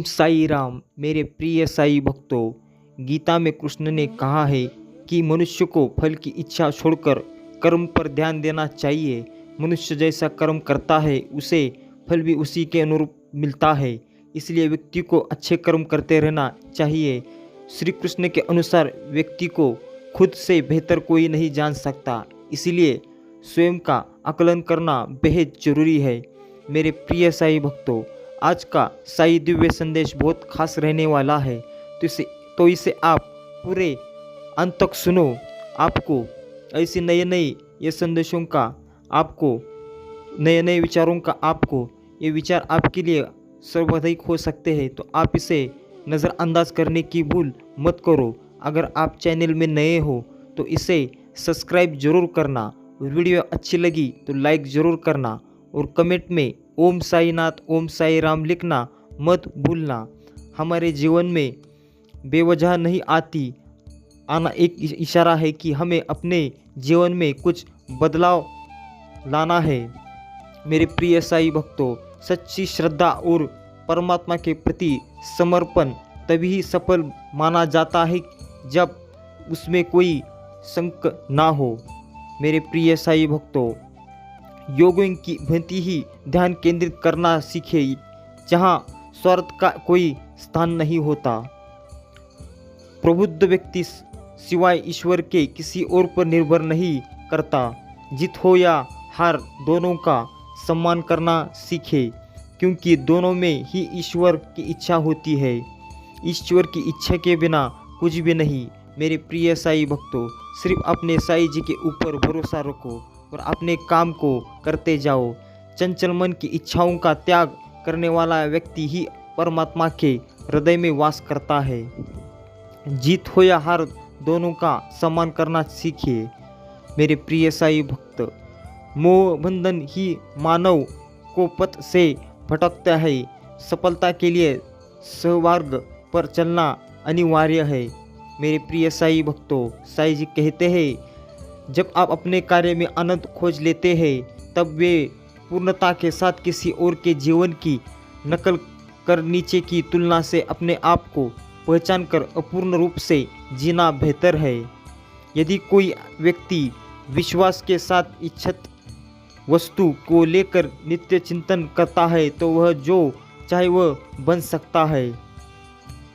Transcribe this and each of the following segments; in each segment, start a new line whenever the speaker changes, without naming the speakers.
साई राम। मेरे प्रिय साई भक्तों, गीता में कृष्ण ने कहा है कि मनुष्य को फल की इच्छा छोड़कर कर्म पर ध्यान देना चाहिए। मनुष्य जैसा कर्म करता है उसे फल भी उसी के अनुरूप मिलता है, इसलिए व्यक्ति को अच्छे कर्म करते रहना चाहिए। श्री कृष्ण के अनुसार व्यक्ति को खुद से बेहतर कोई नहीं जान सकता, इसलिए स्वयं का आकलन करना बेहद जरूरी है। मेरे प्रिय साई भक्तों, आज का साई दिव्य संदेश बहुत खास रहने वाला है, तो इसे आप पूरे अंत तक सुनो। आपको ऐसे नए नए ये संदेशों का, आपको नए नए विचारों का, आपको ये विचार आपके लिए सर्वाधिक हो सकते हैं, तो आप इसे नज़रअंदाज करने की भूल मत करो। अगर आप चैनल में नए हो तो इसे सब्सक्राइब जरूर करना, और वीडियो अच्छी लगी तो लाइक ज़रूर करना, और कमेंट में ओम साई नाथ ओम साई राम लिखना मत भूलना। हमारे जीवन में बेवजह नहीं आना एक इशारा है कि हमें अपने जीवन में कुछ बदलाव लाना है। मेरे प्रिय साई भक्तों, सच्ची श्रद्धा और परमात्मा के प्रति समर्पण तभी सफल माना जाता है जब उसमें कोई संक ना हो। मेरे प्रिय साई भक्तों, योगियों की भांति ही ध्यान केंद्रित करना सीखे, जहाँ स्वार्थ का कोई स्थान नहीं होता। प्रबुद्ध व्यक्ति सिवाय ईश्वर के किसी और पर निर्भर नहीं करता। जीत हो या हार, दोनों का सम्मान करना सीखे, क्योंकि दोनों में ही ईश्वर की इच्छा होती है। ईश्वर की इच्छा के बिना कुछ भी नहीं। मेरे प्रिय साई भक्तों, सिर्फ अपने साई जी के ऊपर भरोसा रखो और अपने काम को करते जाओ। चंचल मन की इच्छाओं का त्याग करने वाला व्यक्ति ही परमात्मा के हृदय में वास करता है। जीत हो या हार, दोनों का सम्मान करना सीखिए। मेरे प्रिय साई भक्त, मोह बंधन ही मानव को पथ से भटकता है। सफलता के लिए सहमार्ग पर चलना अनिवार्य है। मेरे प्रिय साई भक्तों, साई जी कहते हैं, जब आप अपने कार्य में आनंद खोज लेते हैं तब वे पूर्णता के साथ किसी और के जीवन की नकल कर नीचे की तुलना से अपने आप को पहचान कर अपूर्ण रूप से जीना बेहतर है। यदि कोई व्यक्ति विश्वास के साथ इच्छित वस्तु को लेकर नित्य चिंतन करता है तो वह जो चाहे वह बन सकता है।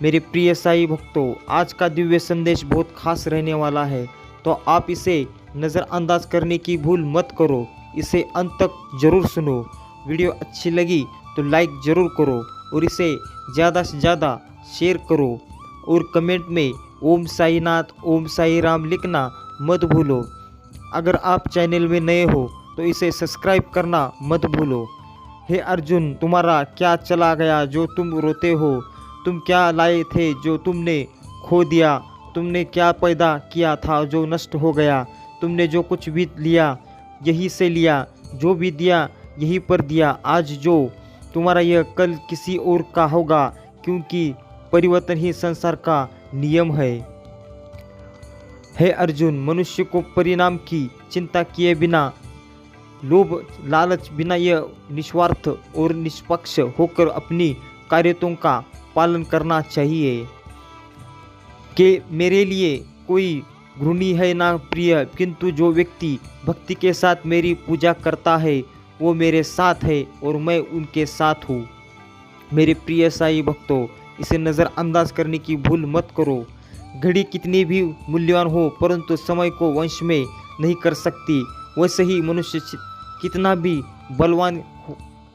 मेरे प्रिय साई भक्तों, आज का दिव्य संदेश बहुत खास रहने वाला है, तो आप इसे नज़रअंदाज करने की भूल मत करो। इसे अंत तक जरूर सुनो। वीडियो अच्छी लगी तो लाइक ज़रूर करो, और इसे ज़्यादा से ज़्यादा शेयर करो, और कमेंट में ओम साई नाथ ओम साई राम लिखना मत भूलो। अगर आप चैनल में नए हो तो इसे सब्सक्राइब करना मत भूलो। हे अर्जुन, तुम्हारा क्या चला गया जो तुम रोते हो? तुम क्या लाए थे जो तुमने खो दिया? तुमने क्या पैदा किया था जो नष्ट हो गया? तुमने जो कुछ भी लिया यहीं से लिया, जो भी दिया यहीं पर दिया। आज जो तुम्हारा यह कल किसी और का होगा, क्योंकि परिवर्तन ही संसार का नियम है। हे अर्जुन, मनुष्य को परिणाम की चिंता किए बिना, लोभ लालच बिना, यह निस्वार्थ और निष्पक्ष होकर अपनी कार्यों का पालन करना चाहिए। कि मेरे लिए कोई घृणी है ना प्रिय, किंतु जो व्यक्ति भक्ति के साथ मेरी पूजा करता है वो मेरे साथ है और मैं उनके साथ हूँ। मेरे प्रिय साई भक्तों, इसे नज़रअंदाज करने की भूल मत करो। घड़ी कितनी भी मूल्यवान हो, परंतु समय को वश में नहीं कर सकती। वैसे ही मनुष्य कितना भी बलवान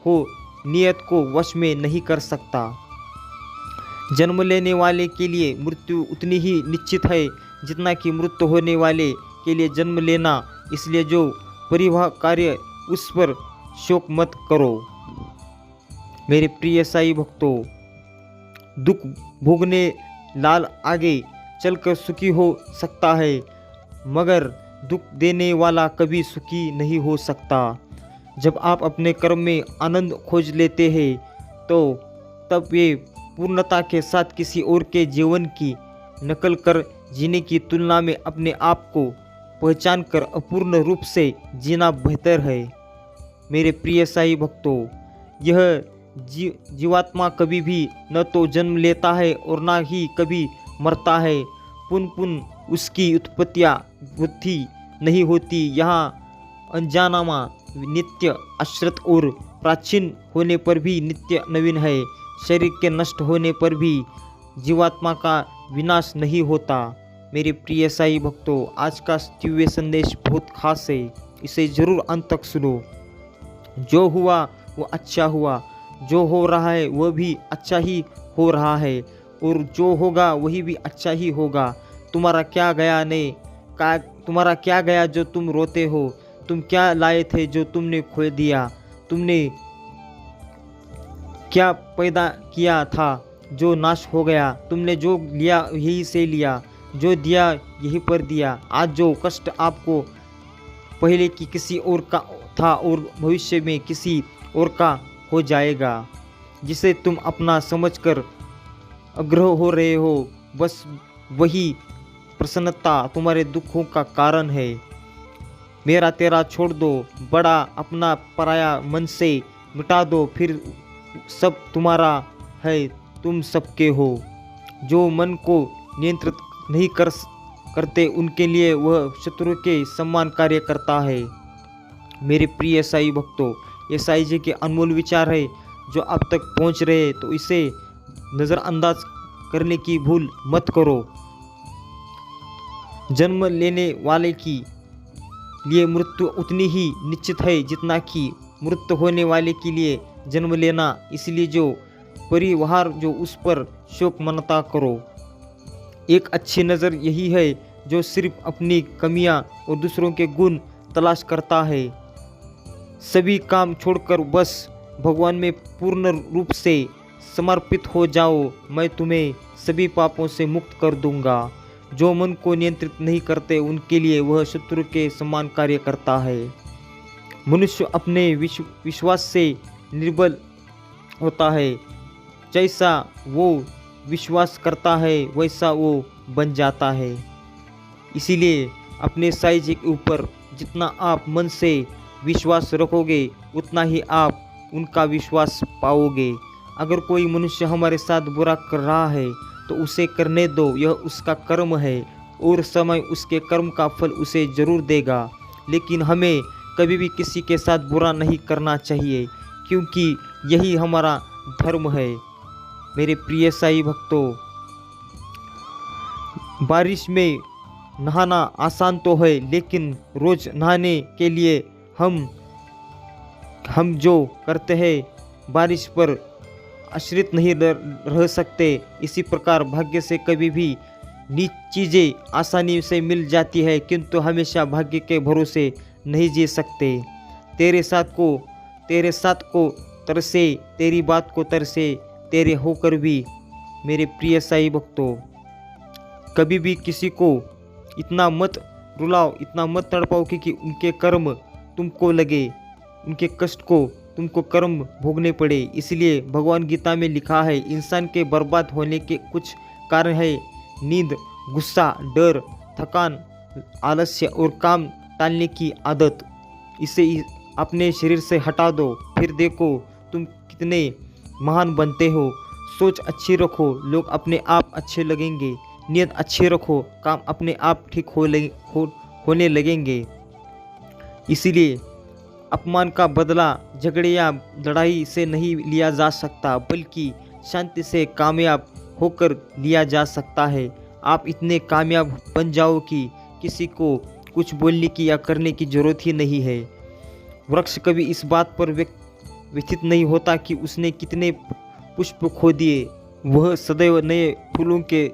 हो, नियत को वश में नहीं कर सकता। जन्म लेने वाले के लिए मृत्यु उतनी ही निश्चित है जितना कि मृत्यु होने वाले के लिए जन्म लेना। इसलिए जो परिवाह कार्य, उस पर शोक मत करो। मेरे प्रिय साई भक्तों, दुख भोगने लाल आगे चलकर सुखी हो सकता है, मगर दुख देने वाला कभी सुखी नहीं हो सकता। जब आप अपने कर्म में आनंद खोज लेते हैं तो तब वे पूर्णता के साथ किसी और के जीवन की नकल कर जीने की तुलना में अपने आप को पहचान कर अपूर्ण रूप से जीना बेहतर है। मेरे प्रिय साई भक्तों, यह जीवात्मा कभी भी न तो जन्म लेता है और ना ही कभी मरता है। पुन पुन उसकी उत्पत्तियाँ बुद्धि नहीं होती। यहाँ अनजानामा नित्य अश्रत और प्राचीन होने पर भी नित्य नवीन है। शरीर के नष्ट होने पर भी जीवात्मा का विनाश नहीं होता। मेरे प्रिय साईं भक्तों, आज का दिव्य संदेश बहुत खास है, इसे ज़रूर अंत तक सुनो। जो हुआ वो अच्छा हुआ, जो हो रहा है वह भी अच्छा ही हो रहा है, और जो होगा वही भी अच्छा ही होगा। तुम्हारा क्या गया जो तुम रोते हो? तुम क्या लाए थे जो तुमने खो दिया? तुमने क्या पैदा किया था जो नाश हो गया? तुमने जो लिया यही से लिया, जो दिया यही पर दिया। आज जो कष्ट आपको पहले की किसी और का था और भविष्य में किसी और का हो जाएगा, जिसे तुम अपना समझकर अग्रह हो रहे हो, बस वही प्रसन्नता तुम्हारे दुखों का कारण है। मेरा तेरा छोड़ दो, बड़ा अपना पराया मन से मिटा दो, फिर सब तुम्हारा है, तुम सबके हो। जो मन को नियंत्रित नहीं करते उनके लिए वह शत्रु के समान कार्य करता है। मेरे प्रिय साईं भक्तों, ये साईं जी के अनमोल विचार है जो अब तक पहुंच रहे हैं, तो इसे नज़रअंदाज करने की भूल मत करो। जन्म लेने वाले की लिए मृत्यु उतनी ही निश्चित है जितना कि मृत्यु होने वाले के लिए जन्म लेना। इसलिए जो परिवार जो उस पर शोक मनाता करो। एक अच्छी नज़र यही है जो सिर्फ अपनी कमियां और दूसरों के गुण तलाश करता है। सभी काम छोड़कर बस भगवान में पूर्ण रूप से समर्पित हो जाओ, मैं तुम्हें सभी पापों से मुक्त कर दूंगा। जो मन को नियंत्रित नहीं करते उनके लिए वह शत्रु के समान कार्य करता है। मनुष्य अपने विश्वास से निर्बल होता है। जैसा वो विश्वास करता है वैसा वो बन जाता है। इसीलिए अपने साईं जी के ऊपर जितना आप मन से विश्वास रखोगे उतना ही आप उनका विश्वास पाओगे। अगर कोई मनुष्य हमारे साथ बुरा कर रहा है तो उसे करने दो, यह उसका कर्म है और समय उसके कर्म का फल उसे जरूर देगा। लेकिन हमें कभी भी किसी के साथ बुरा नहीं करना चाहिए, क्योंकि यही हमारा धर्म है। मेरे प्रिय साईं भक्तों, बारिश में नहाना आसान तो है, लेकिन रोज़ नहाने के लिए हम जो करते हैं बारिश पर आश्रित नहीं रह सकते। इसी प्रकार भाग्य से कभी भी नीच चीज़ें आसानी से मिल जाती है, किंतु हमेशा भाग्य के भरोसे नहीं जी सकते। तेरे साथ को तरसे, तेरी बात को तरसे, तेरे होकर भी। मेरे प्रिय साईं भक्तों, कभी भी किसी को इतना मत रुलाओ, इतना मत तड़पाओ कि उनके कर्म तुमको लगे, उनके कष्ट को तुमको कर्म भोगने पड़े। इसलिए भगवान गीता में लिखा है, इंसान के बर्बाद होने के कुछ कारण है नींद, गुस्सा, डर, थकान, आलस्य और काम टालने की आदत। इसे अपने शरीर से हटा दो, फिर देखो तुम कितने महान बनते हो। सोच अच्छी रखो, लोग अपने आप अच्छे लगेंगे। नीयत अच्छी रखो, काम अपने आप ठीक होने लगेंगे। इसीलिए अपमान का बदला झगड़े या लड़ाई से नहीं लिया जा सकता, बल्कि शांति से कामयाब होकर लिया जा सकता है। आप इतने कामयाब बन जाओ कि किसी को कुछ बोलने की या करने की जरूरत ही नहीं है। वृक्ष कभी इस बात पर व्यथित नहीं होता कि उसने कितने पुष्प खो दिए, वह सदैव नए फूलों के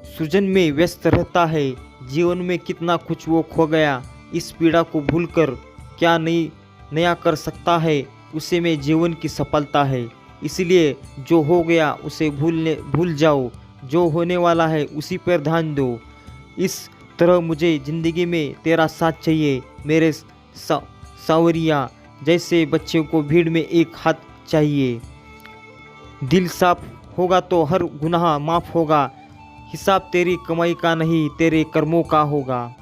सृजन में व्यस्त रहता है। जीवन में कितना कुछ वो खो गया, इस पीड़ा को भूलकर क्या नया कर सकता है, उसे में जीवन की सफलता है। इसलिए जो हो गया उसे भूल जाओ, जो होने वाला है उसी पर ध्यान दो। इस तरह मुझे ज़िंदगी में तेरा साथ चाहिए मेरे सावरिया, जैसे बच्चे को भीड़ में एक हाथ चाहिए। दिल साफ होगा तो हर गुनाह माफ़ होगा। हिसाब तेरी कमाई का नहीं, तेरे कर्मों का होगा।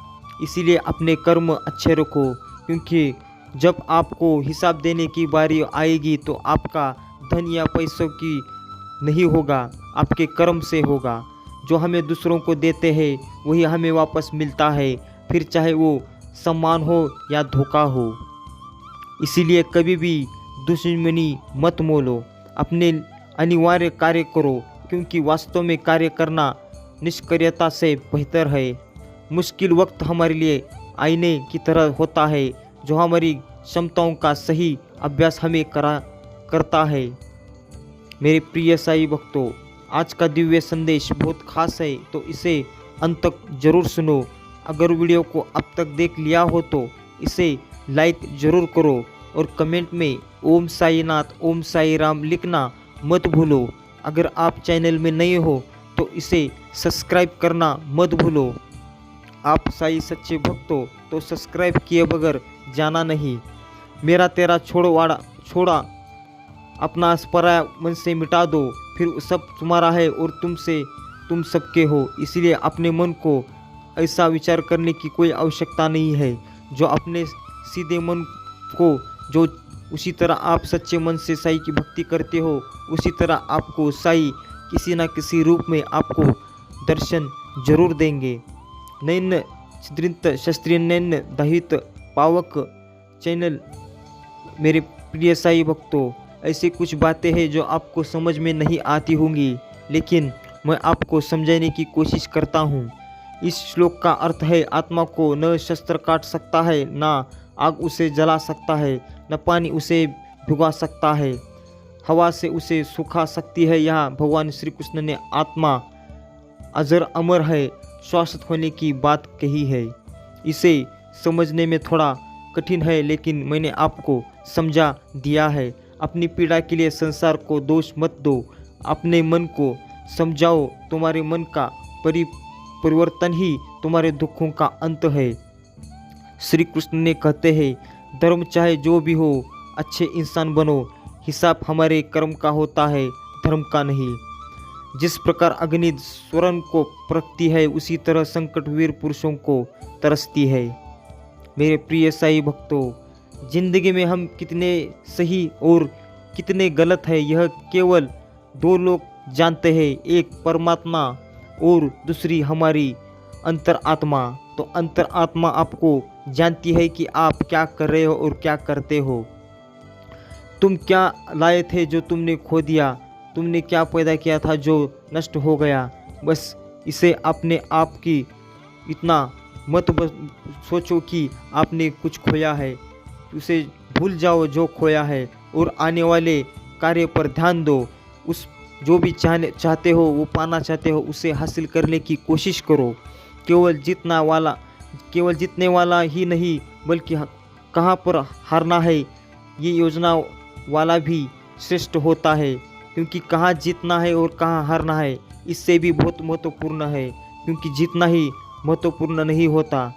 इसीलिए अपने कर्म अच्छे रखो, क्योंकि जब आपको हिसाब देने की बारी आएगी तो आपका धन या पैसों की नहीं होगा, आपके कर्म से होगा। जो हमें दूसरों को देते हैं वही हमें वापस मिलता है, फिर चाहे वो सम्मान हो या धोखा हो। इसीलिए कभी भी दुश्मनी मत मोलो, अपने अनिवार्य कार्य करो, क्योंकि वास्तव में कार्य करना निष्क्रियता से बेहतर है। मुश्किल वक्त हमारे लिए आईने की तरह होता है, जो हमारी क्षमताओं का सही अभ्यास हमें करता है। मेरे प्रिय साईं भक्तों, आज का दिव्य संदेश बहुत खास है, तो इसे अंत तक जरूर सुनो। अगर वीडियो को अब तक देख लिया हो तो इसे लाइक जरूर करो और कमेंट में ओम साईनाथ ओम साई राम लिखना मत भूलो। अगर आप चैनल में नए हो तो इसे सब्सक्राइब करना मत भूलो। आप साई सच्चे भक्तों तो सब्सक्राइब किए बगैर जाना नहीं। मेरा तेरा छोड़ा अपना पराया मन से मिटा दो, फिर सब तुम्हारा है और तुम सबके हो। इसलिए अपने मन को ऐसा विचार करने की कोई आवश्यकता नहीं है। जो अपने सीधे मन को जो उसी तरह आप सच्चे मन से साई की भक्ति करते हो, उसी तरह आपको साई किसी न किसी रूप में आपको दर्शन जरूर देंगे। नैन छिद्रित शस्त्रीय नैन दहित पावक चैनल। मेरे प्रिय साई भक्तों, ऐसी कुछ बातें हैं जो आपको समझ में नहीं आती होंगी, लेकिन मैं आपको समझाने की कोशिश करता हूँ। इस श्लोक का अर्थ है, आत्मा को न शस्त्र काट सकता है, ना आग उसे जला सकता है, न पानी उसे भिगो सकता है, हवा से उसे सुखा सकती है। यहाँ भगवान श्री कृष्ण ने आत्मा अजर अमर है, शाश्वत होने की बात कही है। इसे समझने में थोड़ा कठिन है, लेकिन मैंने आपको समझा दिया है। अपनी पीड़ा के लिए संसार को दोष मत दो, अपने मन को समझाओ। तुम्हारे मन का परिवर्तन ही तुम्हारे दुखों का अंत है। श्री कृष्ण ने कहते हैं, धर्म चाहे जो भी हो, अच्छे इंसान बनो। हिसाब हमारे कर्म का होता है, धर्म का नहीं। जिस प्रकार अग्नि स्वर्ण को परखती है, उसी तरह संकट वीर पुरुषों को तरसती है। मेरे प्रिय साई भक्तों, जिंदगी में हम कितने सही और कितने गलत है, यह केवल दो लोग जानते हैं, एक परमात्मा और दूसरी हमारी अंतरात्मा। तो अंतरात्मा आपको जानती है कि आप क्या कर रहे हो और क्या करते हो। तुम क्या लाए थे जो तुमने खो दिया, तुमने क्या पैदा किया था जो नष्ट हो गया। बस इसे अपने आप की इतना मत सोचो कि आपने कुछ खोया है। उसे भूल जाओ जो खोया है और आने वाले कार्य पर ध्यान दो। उस जो भी चाहते हो, वो पाना चाहते हो, उसे हासिल करने की कोशिश करो। केवल जीतने वाला ही नहीं, बल्कि कहाँ पर हारना है ये योजना वाला भी श्रेष्ठ होता है। क्योंकि कहाँ जीतना है और कहाँ हारना है, इससे भी बहुत महत्वपूर्ण है, क्योंकि जीतना ही महत्वपूर्ण नहीं होता।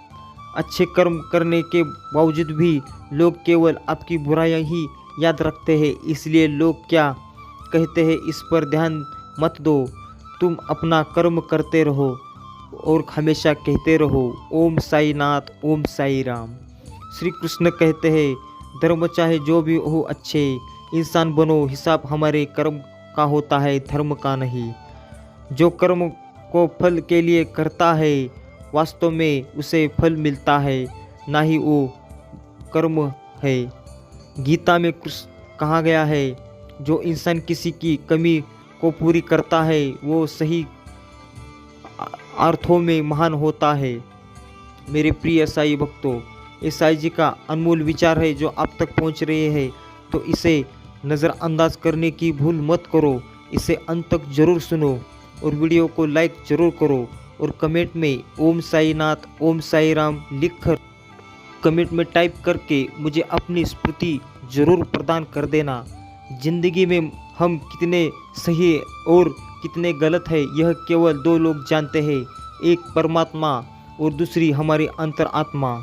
अच्छे कर्म करने के बावजूद भी लोग केवल आपकी बुराइयां ही याद रखते हैं। इसलिए लोग क्या कहते हैं इस पर ध्यान मत दो। तुम अपना कर्म करते रहो और हमेशा कहते रहो, ओम साई नाथ ओम साई राम। श्री कृष्ण कहते हैं, धर्म चाहे जो भी हो, अच्छे इंसान बनो। हिसाब हमारे कर्म का होता है, धर्म का नहीं। जो कर्म को फल के लिए करता है, वास्तव में उसे फल मिलता है, ना ही वो कर्म है। गीता में कहा गया है, जो इंसान किसी की कमी को पूरी करता है, वो सही अर्थों में महान होता है। मेरे प्रिय साई भक्तों, ये साई जी का अनमोल विचार है जो आप तक पहुंच रहे हैं, तो इसे नज़रअंदाज करने की भूल मत करो। इसे अंत तक जरूर सुनो और वीडियो को लाइक जरूर करो और कमेंट में ओम साई नाथ ओम साई राम लिखकर कमेंट में टाइप करके मुझे अपनी स्मृति जरूर प्रदान कर देना। जिंदगी में हम कितने सही और कितने गलत है, यह केवल दो लोग जानते हैं, एक परमात्मा और दूसरी हमारी अंतरात्मा।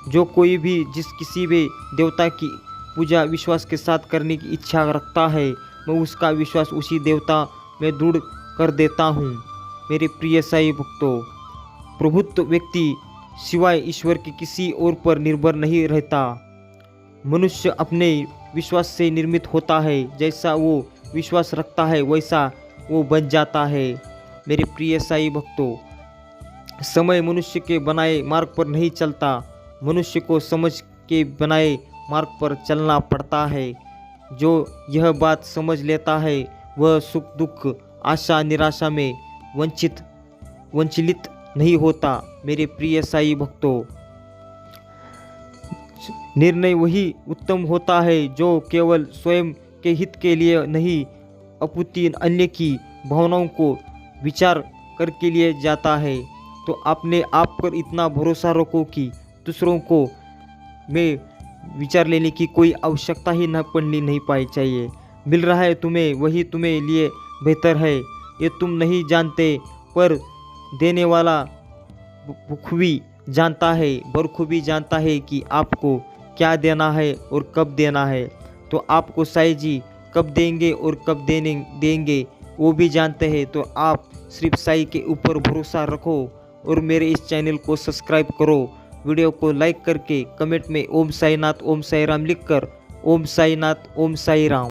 जो कोई भी किसी भी देवता की पूजा विश्वास के साथ करने की इच्छा रखता है, मैं उसका विश्वास उसी देवता में दृढ़ कर देता हूँ। मेरे प्रिय साई भक्तों, प्रभुत्व व्यक्ति सिवाय ईश्वर के किसी और पर निर्भर नहीं रहता। मनुष्य अपने विश्वास से निर्मित होता है। जैसा वो विश्वास रखता है वैसा वो बन जाता है। मेरे प्रिय साईं भक्तों, समय मनुष्य के बनाए मार्ग पर नहीं चलता, मनुष्य को समझ के बनाए मार्ग पर चलना पड़ता है। जो यह बात समझ लेता है वह सुख दुख आशा निराशा में वंचित नहीं होता। मेरे प्रिय साईं भक्तों, निर्णय वही उत्तम होता है जो केवल स्वयं के हित के लिए नहीं अपितु अन्य की भावनाओं को विचार करके लिए जाता है। तो अपने आप पर इतना भरोसा रखो कि दूसरों को में विचार लेने की कोई आवश्यकता ही न पड़नी नहीं पाई चाहिए। मिल रहा है तुम्हें वही तुम्हें लिए बेहतर है, ये तुम नहीं जानते, पर देने वाला बखूबी जानता है कि आपको क्या देना है और कब देना है। तो आपको साईं जी कब देंगे और कब देंगे वो भी जानते हैं। तो आप सिर्फ साईं के ऊपर भरोसा रखो और मेरे इस चैनल को सब्सक्राइब करो। वीडियो को लाइक करके कमेंट में ओम साईनाथ ओम साई राम लिखकर ओम साईनाथ ओम साई राम।